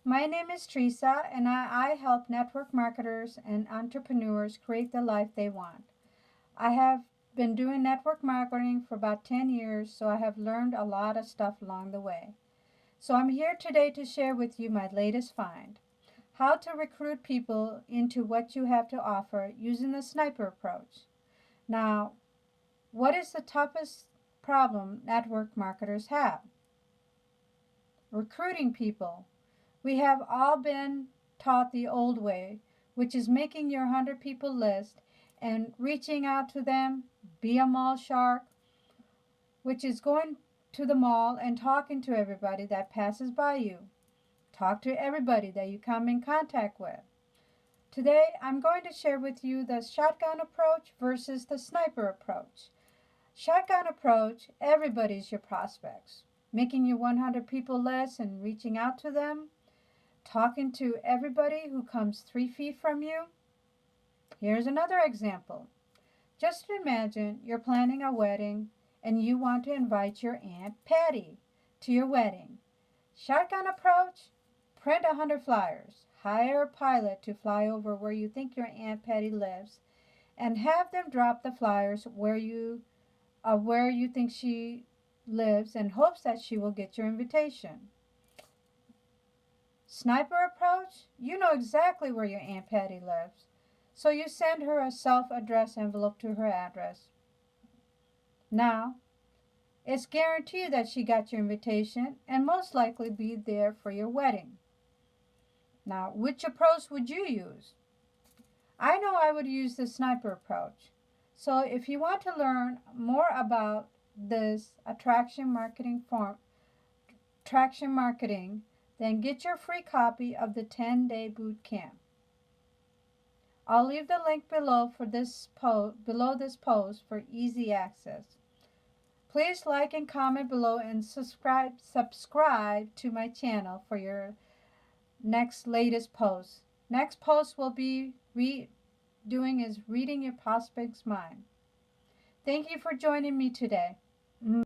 My name is Teresa, and I help network marketers and entrepreneurs create the life they want. I have been doing network marketing for about 10 years, so I have learned a lot of stuff along the way. So I'm here today to share with you my latest find: how to recruit people into what you have to offer using the sniper approach. Now, what is the toughest problem network marketers have? Recruiting people. We have all been taught the old way, which is making your 100 people list and reaching out to them, be a mall shark, which is going to the mall and talking to everybody that passes by you. Talk to everybody that you come in contact with. Today, I'm going to share with you the shotgun approach versus the sniper approach. Shotgun approach, everybody's your prospects. Making your 100 people list and reaching out to them, talking to everybody who comes 3 feet from you. Here's another example. Just imagine you're planning a wedding and you want to invite your Aunt Patty to your wedding. Shotgun approach: print 100 flyers, hire a pilot to fly over where you think your Aunt Patty lives, and have them drop the flyers where you think she lives in hopes that she will get your invitation. Sniper approach: you know exactly where your Aunt Patty lives, so you send her a self-addressed envelope to her address. Now, it's guaranteed that she got your invitation and most likely be there for your wedding. Now, which approach would you use? I know I would use the sniper approach. So if you want to learn more about this traction marketing, then get your free copy of the 10-day boot camp. I'll leave the link below this post for easy access. Please like and comment below and subscribe to my channel for your latest post. Next post will be reading your prospect's mind. Thank you for joining me today.